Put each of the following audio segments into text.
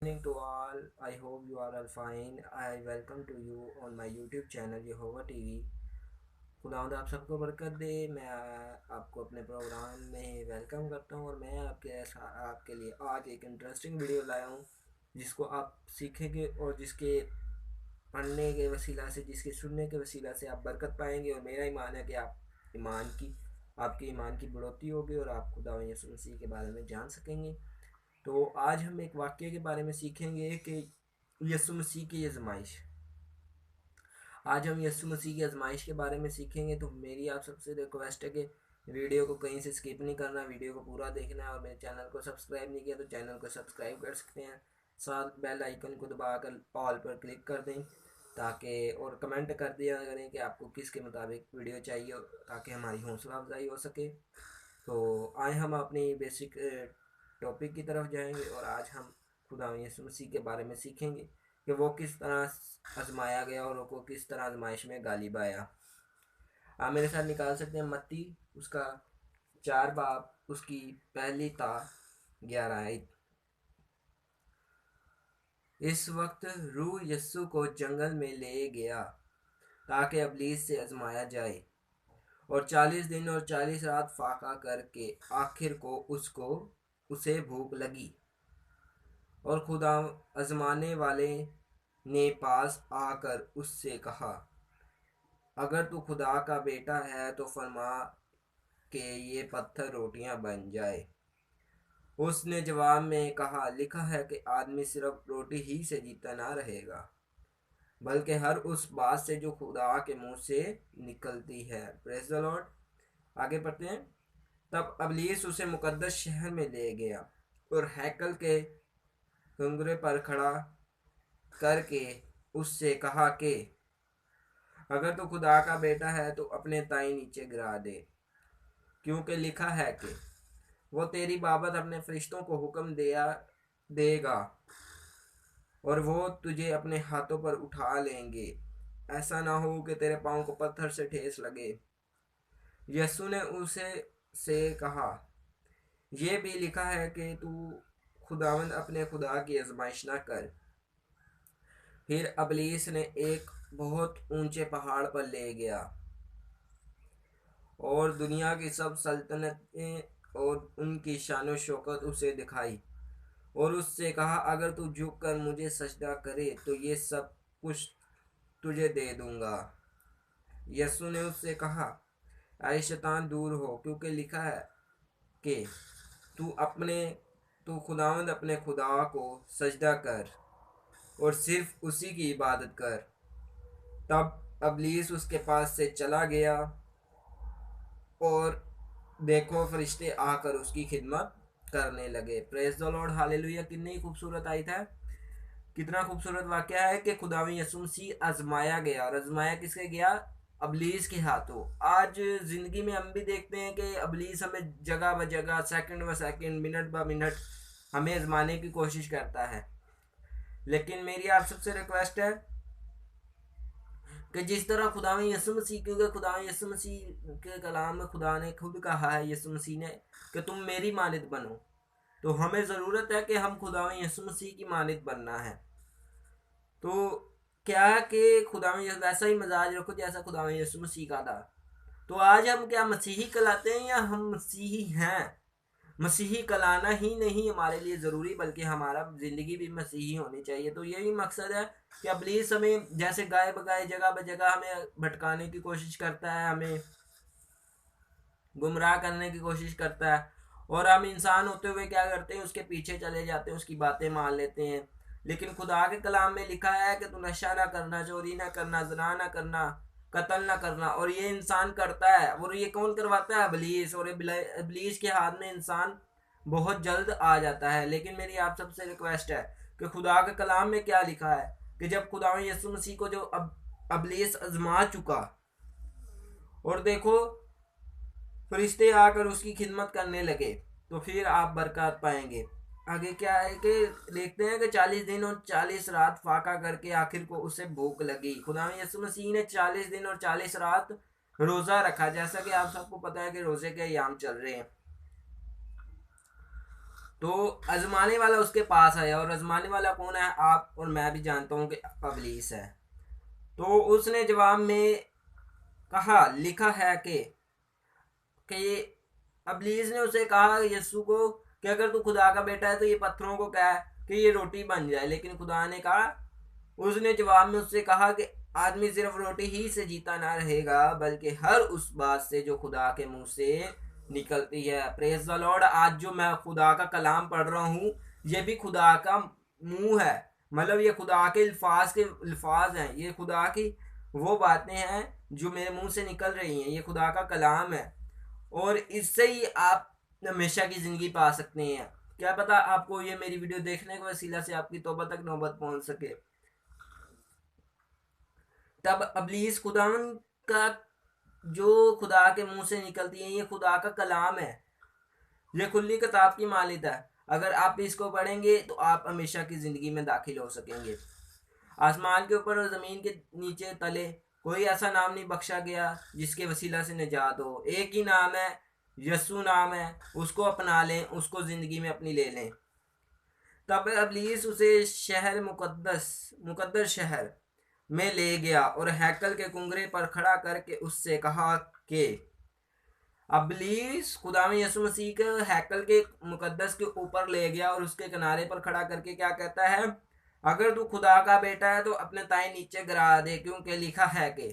Evening to all. I hope you are all fine. I welcome to you on my YouTube channel Jehovah TV. खुदावंद आप सबको बरकत दे। मैं आपको अपने प्रोग्राम में वेलकम करता हूँ और मैं आपके लिए आज एक इंटरेस्टिंग वीडियो लाया हूँ जिसको आप सीखेंगे और जिसके पढ़ने के वसीला से, जिसके सुनने के वसीला से आप बरकत पाएंगे। और मेरा ईमान है कि ईमान की आपके ईमान की बढ़ोतरी होगी और आप खुदा यीशु मसीह के बारे में जान सकेंगे। तो आज हम एक वाक्य के बारे में सीखेंगे कि यीशु मसीह की आजमाइश। आज हम यीशु मसीह की आजमाइश के बारे में सीखेंगे। तो मेरी आप सबसे रिक्वेस्ट है कि वीडियो को कहीं से स्किप नहीं करना, वीडियो को पूरा देखना है। और मेरे चैनल को सब्सक्राइब नहीं किया तो चैनल को सब्सक्राइब कर सकते हैं, साथ बेल आइकन को दबाकर ऑल पर क्लिक कर दें ताकि, और कमेंट कर दिया करें कि आपको किसके मुताबिक वीडियो चाहिए ताकि हमारी हौसला अफजाई हो सके। तो आए हम अपनी बेसिक टॉपिक की तरफ जाएंगे और आज हम खुदा यीशु मसीह के बारे में सीखेंगे कि वो किस तरह आजमाया गया और वो किस तरह आजमाइश में गालिब आया। आप मेरे साथ निकाल सकते हैं मत्ती उसका 4 बाब उसकी पहली ता 11 आयत। इस वक्त रूह यस्सु को जंगल में ले गया ताकि अबलीस से आजमाया जाए, और 40 दिन और 40 रात फाका करके आखिर को उसे भूख लगी। और खुदा आजमाने वाले ने पास आकर उससे कहा, अगर तू खुदा का बेटा है तो फरमा के ये पत्थर रोटियां बन जाए। उसने जवाब में कहा, लिखा है कि आदमी सिर्फ रोटी ही से जीता ना रहेगा बल्कि हर उस बात से जो खुदा के मुंह से निकलती है। Praise the Lord. आगे पढ़ते हैं। तब अबलीस उसे मुकद्दस शहर में ले गया और हैकल के कंगरे पर खड़ा करके उससे कहा कि अगर तू खुदा का बेटा है तो अपने ताई नीचे गिरा दे, क्योंकि लिखा है कि वो तेरी बाबत अपने फरिश्तों को हुक्म देगा और वो तुझे अपने हाथों पर उठा लेंगे, ऐसा ना हो कि तेरे पाँव को पत्थर से ठेस लगे। यीशु ने उसे से कहा, यह भी लिखा है कि तू खुदावंद अपने खुदा की आजमाइश न कर। फिर अबलीस ने एक बहुत ऊंचे पहाड़ पर ले गया और दुनिया की सब सल्तनतें और उनकी शान शौकत उसे दिखाई और उससे कहा, अगर तू झुक कर मुझे सजदा करे तो ये सब कुछ तुझे दे दूंगा। यीशु ने उससे कहा, ऐ शैतान दूर हो, क्योंकि लिखा है कि तू खुदावंद अपने खुदा को सजदा कर और सिर्फ उसी की इबादत कर। तब अबलीस उसके पास से चला गया और देखो फरिश्ते आकर उसकी खिदमत करने लगे। Praise the Lord, hallelujah. कितनी खूबसूरत आयत है, कितना खूबसूरत वाक्य है कि खुदावंद यीशु मसीह आजमाया गया। और आजमाया किसके गया? अबलीस के हाथों। आज जिंदगी में हम भी देखते हैं कि अबलीस हमें जगह ब जगह, सेकंड ब सेकंड, मिनट ब मिनट हमें आजमाने की कोशिश करता है। लेकिन मेरी आप सबसे रिक्वेस्ट है कि जिस तरह खुदावंद यीशु मसीह, क्योंकि खुदावंद यीशु मसीह के कलाम में खुदा ने खुद कहा है, यीशु मसीह ने, कि तुम मेरी मानित बनो, तो हमें ज़रूरत है कि हम खुदावंद यीशु मसीह की मानित बनना है। तो क्या कि खुदावंद वैसा ही मजाज रखो जैसा खुदावंद यीशु मसीह का था। तो आज हम क्या मसीही कहलाते हैं या हम मसीही हैं? मसीही कहलाना ही नहीं हमारे लिए ज़रूरी, बल्कि हमारा ज़िंदगी भी मसीही होनी चाहिए। तो यही मकसद है कि अबलीस हमें जैसे गाय बगाए जगह ब जगह हमें भटकाने की कोशिश करता है, हमें गुमराह करने की कोशिश करता है, और हम इंसान होते हुए क्या करते हैं? उसके पीछे चले जाते हैं, उसकी बातें मान लेते हैं। लेकिन खुदा के कलाम में लिखा है कि तू नशा ना करना, चोरी ना करना, ज़ना ना करना, कत्ल ना करना, और ये इंसान करता है। और ये कौन करवाता है? इब्लीस। और इब्लीस के हाथ में इंसान बहुत जल्द आ जाता है। लेकिन मेरी आप सबसे रिक्वेस्ट है कि खुदा के कलाम में क्या लिखा है कि जब खुदा यीशु मसीह को जो इब्लीस आजमा चुका, और देखो फरिश्ते आकर उसकी खिदमत करने लगे, तो फिर आप बरकत पाएंगे। आगे क्या है कि देखते हैं कि 40 दिन और 40 रात फाका करके आखिर को उसे भूख लगी। खुदा यीशु मसीह ने 40 दिन और 40 रात रोज़ा रखा, जैसा कि आप सबको पता है कि रोज़े के अयाम चल रहे हैं। तो आजमाने वाला उसके पास आया, और आजमाने वाला कौन है, आप और मैं भी जानता हूँ कि इब्लीस है। तो उसने जवाब में कहा, लिखा है कि इब्लीस ने उसे कहा यीशु को कि अगर तू खुदा का बेटा है तो ये पत्थरों को कह कि ये रोटी बन जाए। लेकिन खुदा ने कहा, उसने जवाब में उससे कहा कि आदमी सिर्फ रोटी ही से जीता ना रहेगा, बल्कि हर उस बात से जो खुदा के मुंह से निकलती है। Praise the Lord. आज जो मैं खुदा का कलाम पढ़ रहा हूँ, ये भी खुदा का मुंह है, मतलब ये खुदा के अल्फाज हैं, ये खुदा की वो बातें हैं जो मेरे मुंह से निकल रही हैं, ये खुदा का कलाम है। और इससे ही आप हमेशा की ज़िंदगी पा सकते हैं। क्या पता आपको ये मेरी वीडियो देखने के वसीला से आपकी तौबा तक नौबत पहुंच सके। तब अबलीस खुदावन का जो खुदा के मुंह से निकलती है, ये खुदा का कलाम है, ये खुली किताब की मालिद है। अगर आप इसको पढ़ेंगे तो आप हमेशा की ज़िंदगी में दाखिल हो सकेंगे। आसमान के ऊपर और ज़मीन के नीचे तले कोई ऐसा नाम नहीं बख्शा गया जिसके वसीला से निजात हो। एक ही नाम है, यस्सु नाम है, उसको अपना लें, उसको ज़िंदगी में अपनी ले लें। तब अबलीस उसे शहर मुकद्दस शहर में ले गया और हैकल के कुंगरे पर खड़ा करके उससे कहा कि अबलीस खुदा में यसु मसीह के हैकल के मुकद्दस के ऊपर ले गया और उसके किनारे पर खड़ा करके क्या कहता है, अगर तू खुदा का बेटा है तो अपने ताई नीचे गिरा दे, क्योंकि लिखा है कि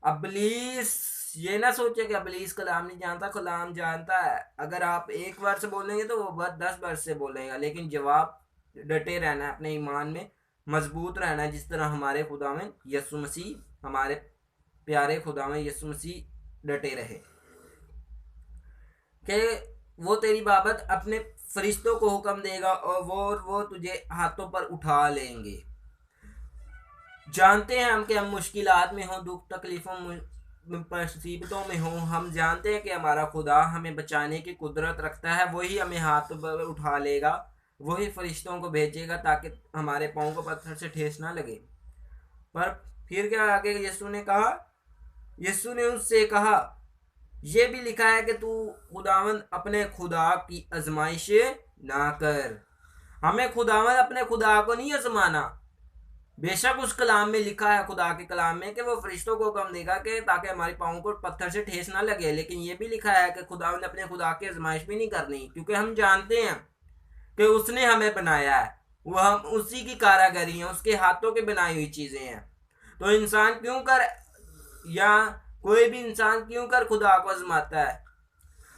अबलीस ये ना सोचे कि अबलीस कलाम नहीं जानता, कलाम जानता है। अगर आप एक बार से बोलेंगे तो वो बस 10 बार से बोलेगा, लेकिन जवाब डटे रहना है, अपने ईमान में मजबूत रहना है, जिस तरह हमारे खुदा में यसु मसीह, हमारे प्यारे खुदा में यसु मसीह डटे रहे कि वो तेरी बाबत अपने फरिश्तों को हुक्म देगा और वो तुझे हाथों पर उठा लेंगे। जानते हैं हम कि हम मुश्किलात में हों, दुख तकलीफों मुसीबतों में हों, हम जानते हैं कि हमारा खुदा हमें बचाने की कुदरत रखता है। वही हमें हाथ पर उठा लेगा, वही फरिश्तों को भेजेगा ताकि हमारे पाँव को पत्थर से ठेस ना लगे। पर फिर क्या आगे यीशु ने कहा, यीशु ने उससे कहा, यह भी लिखा है कि तू खुदावंद अपने खुदा की आजमाइश ना कर। हमें खुदावंद अपने खुदा को नहीं आजमाना। बेशक उस कलाम में लिखा है, खुदा के कलाम में, कि वो फरिश्तों को हुक्म देगा कि ताकि हमारे पाँव को पत्थर से ठेस ना लगे। लेकिन ये भी लिखा है कि खुदावंद अपने खुदा की आजमाइश भी नहीं करनी, क्योंकि हम जानते हैं कि उसने हमें बनाया है, वो हम उसी की कारागरी है, उसके हाथों के बनाई हुई चीजें हैं। तो इंसान क्यों कर, या कोई भी इंसान क्यों कर खुदा को आजमाता है।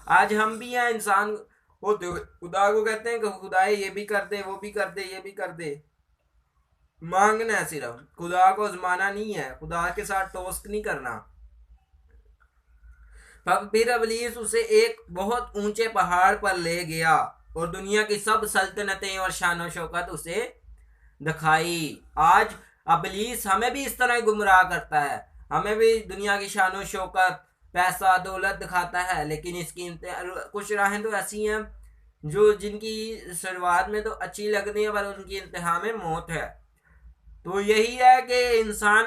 आज हम भी हैं इंसान होते हुए खुदा को कहते हैं कि खुदा ये भी कर दे, वो भी कर दे, ये भी कर दे। मांगना है सिर्फ, खुदा को आजमाना नहीं है, खुदा के साथ टोस्ट नहीं करना। तब फिर इब्लीस उसे एक बहुत ऊंचे पहाड़ पर ले गया और दुनिया की सब सल्तनतें और शान शौकत उसे दिखाई। आज इब्लीस हमें भी इस तरह गुमराह करता है, हमें भी दुनिया की शान शौकत, पैसा, दौलत दिखाता है। लेकिन इसकी कुछ राहें तो ऐसी हैं जो जिनकी शुरुआत में तो अच्छी लगती है, पर उनकी इंतहा में मौत है। तो यही है कि इंसान,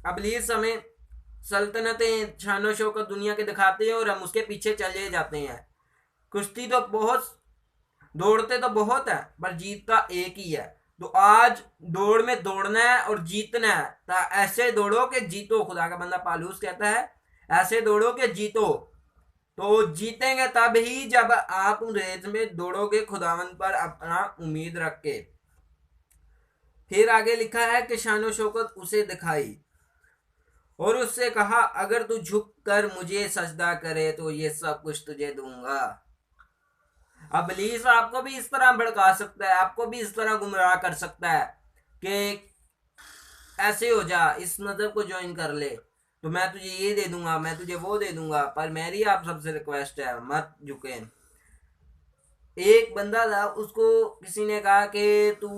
इब्लीस हमें सल्तनतें, शान शौकत दुनिया के दिखाते हैं और हम उसके पीछे चले जाते हैं। कुश्ती तो बहुत, दौड़ते तो बहुत है, पर जीतता एक ही है। तो आज दौड़ में दौड़ना है और जीतना है, तो ऐसे दौड़ो कि जीतो। खुदा का बंदा पालूस कहता है, ऐसे दौड़ो कि जीतो। तो जीतेंगे तब ही जब आप रेस में दौड़ोगे खुदावंद पर अपना उम्मीद रख के। फिर आगे लिखा है कि शान शौकत उसे दिखाई और उससे कहा, अगर तू झुक कर मुझे सजदा करे तो ये सब कुछ तुझे दूंगा। इब्लीस आपको भी इस तरह भड़का सकता है, आपको भी इस तरह गुमराह कर सकता है कि ऐसे हो जा, इस मजहब को ज्वाइन कर ले तो मैं तुझे ये दे दूंगा, मैं तुझे वो दे दूंगा। पर मेरी आप सबसे रिक्वेस्ट है, मत झुके। एक बंदा था, उसको किसी ने कहा कि तू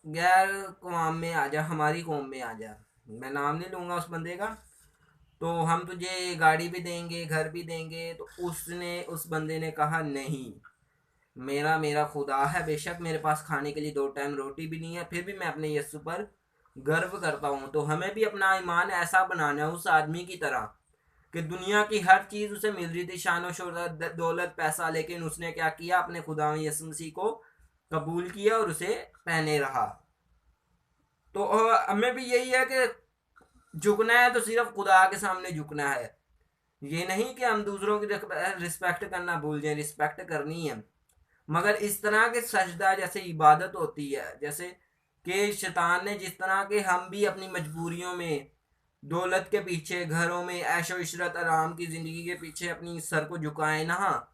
गैर कौम में आ जा, हमारी कौम में आ जा। मैं नाम नहीं लूंगा उस बंदे का। तो हम तुझे गाड़ी भी देंगे, घर भी देंगे। तो उस बंदे ने कहा, नहीं, मेरा मेरा खुदा है। बेशक मेरे पास खाने के लिए 2 टाइम रोटी भी नहीं है, फिर भी मैं अपने यीशु पर गर्व करता हूँ। तो हमें भी अपना ईमान ऐसा बनाना है उस आदमी की तरह कि दुनिया की हर चीज उसे मिल रही थी, शानो शोहरत, दौलत, पैसा, लेकिन उसने क्या किया, अपने खुदा यीशु मसीह को कबूल किया और उसे पहने रहा। तो हमें भी यही है कि झुकना है तो सिर्फ खुदा के सामने झुकना है। ये नहीं कि हम दूसरों की रिस्पेक्ट करना भूल जाए, रिस्पेक्ट करनी है, मगर इस तरह के सजदा जैसे इबादत होती है, जैसे कि शैतान ने जिस तरह के हम भी अपनी मजबूरियों में दौलत के पीछे, घरों में ऐशो इशरत आराम की जिंदगी के पीछे अपनी सर को झुकाए ना,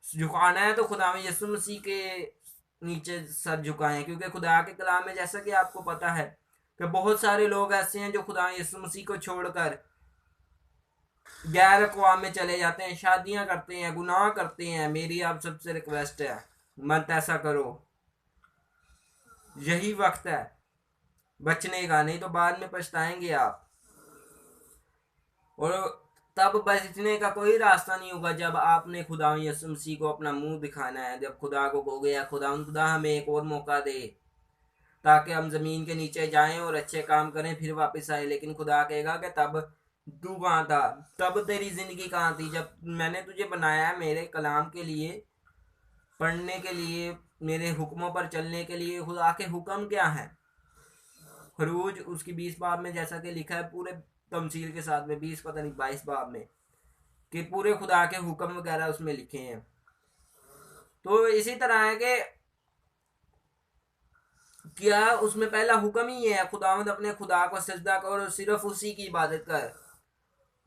झुकाना है तो खुदा में यसु मसीह के नीचे सर झुकाएं, क्योंकि खुदा के कलाम में जैसा कि आपको पता है कि बहुत सारे लोग ऐसे हैं जो खुदा यसु मसीह को छोड़कर गैर अक़वाम में चले जाते हैं, शादियां करते हैं, गुनाह करते हैं। मेरी आप सबसे रिक्वेस्ट है, मत ऐसा करो। यही वक्त है बचने का, नहीं तो बाद में पछताएंगे आप। और तब बचने का कोई रास्ता नहीं होगा जब आपने खुदा यसु मसीह को अपना मुंह दिखाना है, जब खुदा को कहोगे या खुदा हमें एक और मौका दे ताकि हम जमीन के नीचे जाएं और अच्छे काम करें फिर वापस आए। लेकिन खुदा कहेगा कि तब तू कहाँ था, तब तेरी जिंदगी कहाँ थी, जब मैंने तुझे बनाया है मेरे कलाम के लिए, पढ़ने के लिए, मेरे हुक्मों पर चलने के लिए। खुदा के हुक्म क्या है? खरूज उसकी 20 बाब में जैसा कि लिखा है पूरे तमसील के साथ में, 20 पता नहीं 22 बाब में, कि पूरे खुदा के हुक्म वगैरह उसमें लिखे हैं। तो इसी तरह है कि क्या उसमें पहला हुक्म ही है खुदावंद अपने खुदा को सजदा कर और सिर्फ उसी की इबादत कर।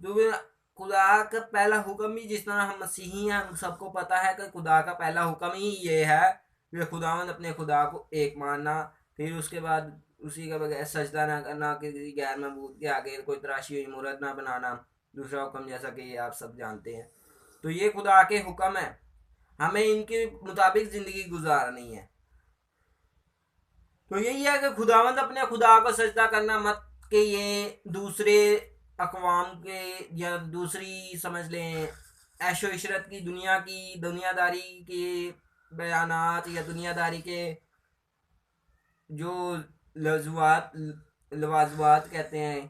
तो खुदा का पहला हुक्म ही, जिस तरह हम मसीही हैं, हम सबको पता है कि खुदा का पहला हुक्म ही ये है कि खुदावंद अपने खुदा को एक मानना, फिर उसके बाद उसी का बगैर सजदा ना करना, किसी गैर मबूद के आगे कोई तराशी हुई मूर्त ना बनाना। दूसरा हुक्म जैसा कि ये आप सब जानते हैं। तो ये खुदा के हुक्म है, हमें इनके मुताबिक जिंदगी गुजारनी है। तो यही है कि खुदावंद अपने खुदा को सजदा करना, मत कि ये दूसरे अकवाम के या दूसरी समझ लें ऐशो इशरत की, दुनिया की, दुनियादारी के बयानात या दुनियादारी के जो लजवात लवाजवात कहते हैं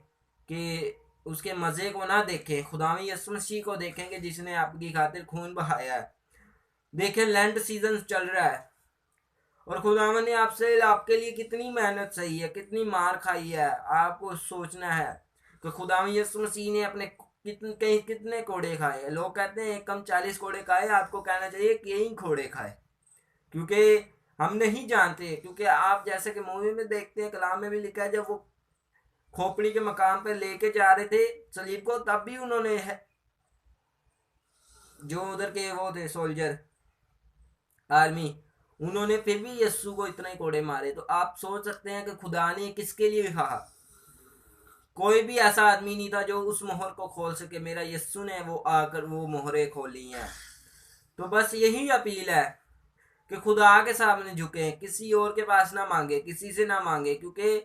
कि उसके मज़े को ना देखें, खुदा में यसु मसीह को देखेंगे जिसने आपकी खातिर खून बहाया है। देखें लेंट सीजन चल रहा है और खुदावन ने आपसे आपके लिए कितनी मेहनत सही है, कितनी मार खाई है। आपको सोचना है कि खुदावन यसु मसीह ने अपने कितने कोड़े खाए। लोग कहते हैं एक कम 40 कोड़े खाए, आपको कहना चाहिए कि यही कोड़े खाए, क्योंकि हम नहीं जानते। क्योंकि आप जैसे कि मूवी में देखते हैं, कलाम में भी लिखा है, जब वो खोपड़ी के मकाम पर लेके जा रहे थे सलीब को, तब भी उन्होंने जो उधर के वो थे सोल्जर आर्मी, उन्होंने फिर भी यस्सु को इतने कोड़े मारे। तो आप सोच सकते हैं कि खुदा ने किसके लिए कहा। कोई भी ऐसा आदमी नहीं था जो उस मोहर को खोल सके, मेरा यस्सु ने वो आकर वो मोहरें खोली हैं। तो बस यही अपील है कि खुदा के सामने झुके, किसी और के पास ना मांगे, किसी से ना मांगे, क्योंकि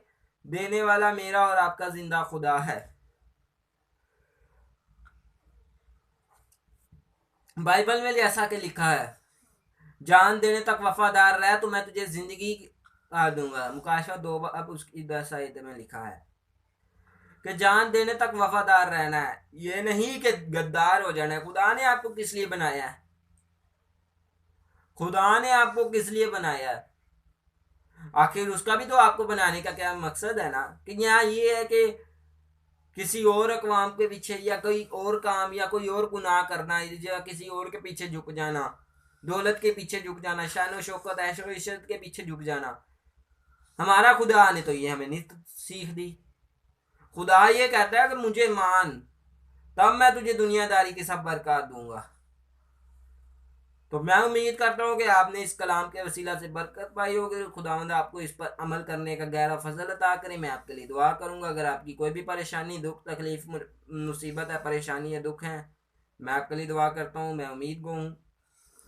देने वाला मेरा और आपका जिंदा खुदा है। बाइबल में जैसा कि लिखा है, जान देने तक वफादार रह तो मैं तुझे जिंदगी आ दूंगा। मुकाशवा 2 अब उसकी 10 आयत में लिखा है कि जान देने तक वफादार रहना है, ये नहीं कि गद्दार हो जाना है। खुदा ने आपको किस लिए बनाया है? खुदा ने आपको किस लिए बनाया है? आखिर उसका भी तो आपको बनाने का क्या मकसद है ना, कि यहाँ ये है कि किसी और अकवाम के पीछे या कोई और काम या कोई और गुनाह करना या किसी और के पीछे झुक जाना, दौलत के पीछे झुक जाना, शान शौकत ऐशो इशरत के पीछे झुक जाना। हमारा खुदा ने तो ये हमें नहीं सीख दी। खुदा ये कहता है कि मुझे मान, तब मैं तुझे दुनियादारी की सब बरकत दूंगा। तो मैं उम्मीद करता हूँ कि आपने इस कलाम के वसीला से बरकत पाई होगी। खुदावंद आपको इस पर अमल करने का गहरा फजल अता करे। मैं आपके लिए दुआ करूँगा। अगर आपकी कोई भी परेशानी, दुख, तकलीफ, मुसीबत है, परेशानी या दुख है, मैं आपके लिए दुआ करता हूँ। मैं उम्मीद को हूँ।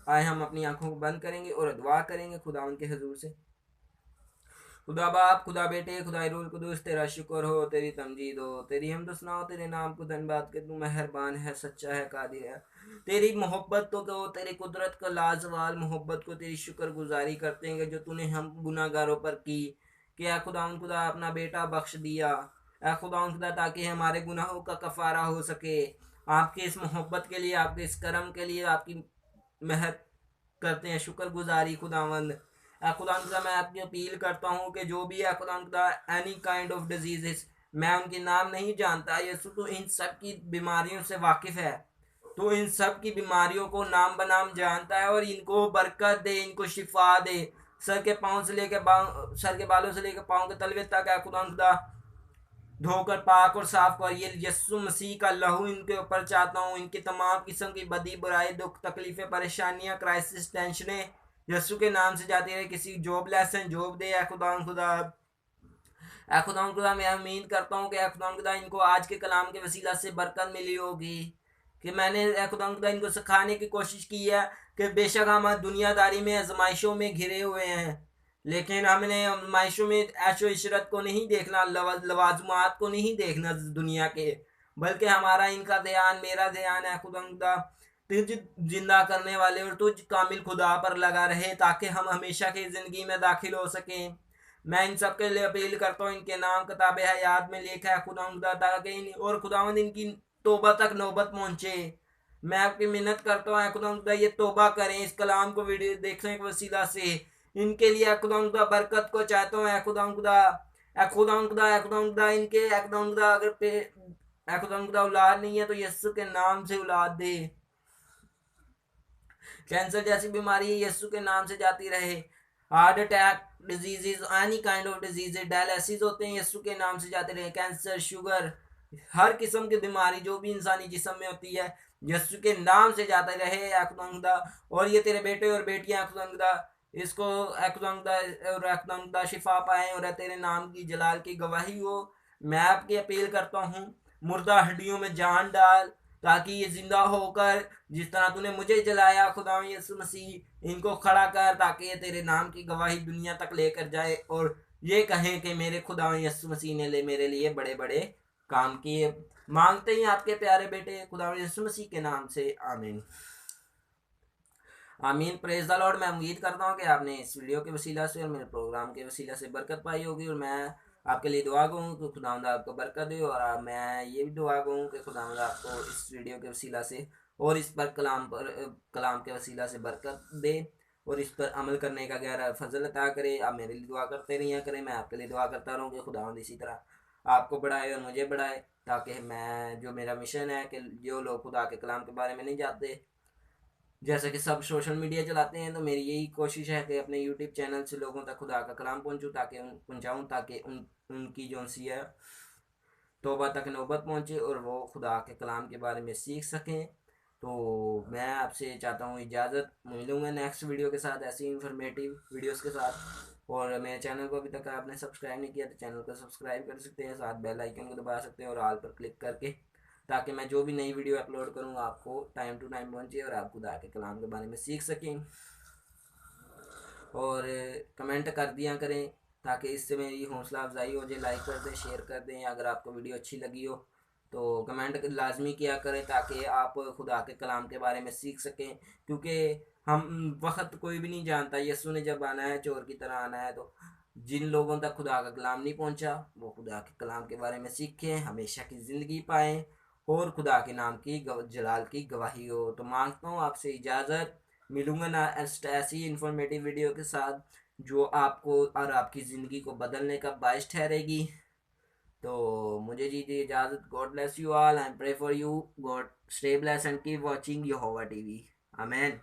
आए हम अपनी आंखों को बंद करेंगे और दुआ करेंगे खुदावंद के हजूर से। खुदा बाप, खुदा बेटे, खुदा रूल कुदूस, तेरा शुक्र हो, तेरी तमजीद हो, तेरी हमद सुनाओ, तेरे नाम को धन्यवाद के तू मेहरबान है, सच्चा है, कादिर है। तेरी मोहब्बत को, तेरी कुदरत को, लाजवाल मोहब्बत को तेरी शुक्र गुजारी करते हैं जो तूने हम गुनाहगारों पर की। कि ए खुदा अपना बेटा बख्श दिया, ए खुदा ताकि हमारे गुनाहों का कफारा हो सके आपकी इस मोहब्बत के लिए, आपके इस करम के लिए, आपकी मेहर करते हैं, शुक्रगुजारी खुदावंद। खुदा खुदा मैं आपकी अपील करता हूँ कि जो भी है खुदा खुदा एनी काइंड ऑफ डिजीजेस, मैं उनके नाम नहीं जानता, यीशु तो इन सब की बीमारियों से वाकिफ़ है, तो इन सब की बीमारियों को नाम बनाम जानता है, और इनको बरकत दे, इनको शिफा दे। सर के पाँव से लेकर सर के बालों से लेकर पाँव के तलवे तक है खुदा खुदा धोकर पाक और साफ कर। ये यस्सु मसीह का लहू इनके ऊपर चाहता हूँ। इनकी तमाम किस्म की बदी बुराई, दुख, तकलीफें, परेशानियां, क्राइसिस, टेंशनें यस्सु के नाम से जाती रहे। किसी जॉब लेसन जॉब दे खुदा खुदा। खुदा खुदा मैं उम्मीद करता हूँ कि खुदा खुदा इनको आज के कलाम के वसीला से बरकत मिली होगी, कि मैंने खुदा खुदा इनको सिखाने की कोशिश की है कि बेशक हम दुनियादारी में आजमाइशों में घिरे हुए हैं, लेकिन हमने आजमाइशों में ऐशो इशरत को नहीं देखना, लवाजमात को नहीं देखना दुनिया के, बल्कि हमारा इनका ध्यान, मेरा ध्यान है खुदा खुदा तुझ जिंदा करने वाले और तुझ कामिल खुदा पर लगा रहे, ताकि हम हमेशा की ज़िंदगी में दाखिल हो सकें। मैं इन सब के लिए अपील करता हूँ, इनके नाम किताब हयात में लिखा है खुदा खुदा, ताकि और खुदावंद इनकी तोबा तक नौबत पहुँचे। मैं आपकी मिन्नत करता हूँ खुदा खुदा ये तोबा करें, इस कलाम को वीडियो देखने के वसीला से इनके लिए खुदा खुदा बरकत को चाहता हूँ। खुदा खुदा खुदा खुदा खुदा खुदा इनके खुदा खुदा अगर पे खुदा खुदा औलाद नहीं है तो यस्सु के नाम से औलाद दे। कैंसर जैसी बीमारी यीशु के नाम से जाती रहे। Heart attack diseases, any kind of disease, dialysis होते हैं यीशु के नाम से जाते रहे। कैंसर, शुगर, हर किस्म की बीमारी जो भी इंसानी जिस्म में होती है यीशु के नाम से जाते रहे खुदा। और ये तेरे बेटे और बेटियां खुदा इसको खुदा शिफा पाए और तेरे नाम की जलाल की गवाही हो। मैं आपकी अपील करता हूँ, मुर्दा हड्डियों में जान डाल, ताकि ये जिंदा होकर जिस तरह तूने मुझे जलाया खुदा यीशु मसीह, इनको खड़ा कर, ताकि ये तेरे नाम की गवाही दुनिया तक लेकर जाए और ये कहें कि मेरे खुदा यीशु मसीह ने मेरे लिए बड़े बड़े काम किए। मांगते ही आपके प्यारे बेटे खुदा यीशु मसीह के नाम से, आमीन आमीन। Praise the Lord. मैं उम्मीद करता हूँ कि आपने इस वीडियो के वसीला से और मेरे प्रोग्राम के वसीला से बरकत पाई होगी, और मैं आपके लिए दुआ कहूँ कि खुदावंद आपको बरकत दे, और मैं ये भी दुआ कहूँ कि खुदावंद आपको इस वीडियो के वसीला से और इस पर कलाम के वसीला से बरकत दे और इस पर अमल करने का गहरा फजल अता करे। आप मेरे लिए दुआ करते रहिए करें, मैं आपके लिए दुआ करता रहूँ कि खुदावंद इसी तरह आपको बढ़ाए और मुझे बढ़ाए, ताकि मैं जो मेरा मिशन है कि जो लोग खुदा के कलाम के बारे में नहीं जानते, जैसे कि सब सोशल मीडिया चलाते हैं, तो मेरी यही कोशिश है कि अपने यूट्यूब चैनल से लोगों तक खुदा का कलाम पहुंचाऊं, ताकि उनकी जो सी है तौबा तक नौबत पहुंचे और वो खुदा के कलाम के बारे में सीख सकें। तो मैं आपसे चाहता हूँ इजाज़त, मिलूंगा नेक्स्ट वीडियो के साथ ऐसी इंफॉर्मेटिव वीडियोस के साथ। और मेरे चैनल को अभी तक आपने सब्सक्राइब नहीं किया तो चैनल को सब्सक्राइब कर सकते हैं, साथ बेल आइकन को दबा सकते हैं और ऑल पर क्लिक करके, ताकि मैं जो भी नई वीडियो अपलोड करूँगा आपको टाइम टू टाइम पहुँचे और आप खुदा के कलाम के बारे में सीख सकें। और कमेंट कर दिया करें, ताकि इससे मेरी हौसला अफजाई हो जाए। लाइक कर दें, शेयर कर दें, अगर आपको वीडियो अच्छी लगी हो तो कमेंट लाजमी किया करें, ताकि आप खुदा के कलाम के बारे में सीख सकें। क्योंकि हम वक्त कोई भी नहीं जानता, यीशु ने जब आना है चोर की तरह आना है, तो जिन लोगों तक खुदा का कलाम नहीं पहुंचा वो खुदा के कलाम के बारे में सीखें, हमेशा की ज़िंदगी पाएँ और खुदा के नाम की जलाल की गवाही हो। तो मांगता हूँ आपसे इजाज़त, मिलूंगा ना ऐसी इंफॉर्मेटिव वीडियो के साथ जो आपको और आपकी ज़िंदगी को बदलने का बायस ठहरेगी। तो मुझे दीजिए इजाज़त। God bless you all and pray for you. God stay bless and keep watching Jehovah TV. Amen.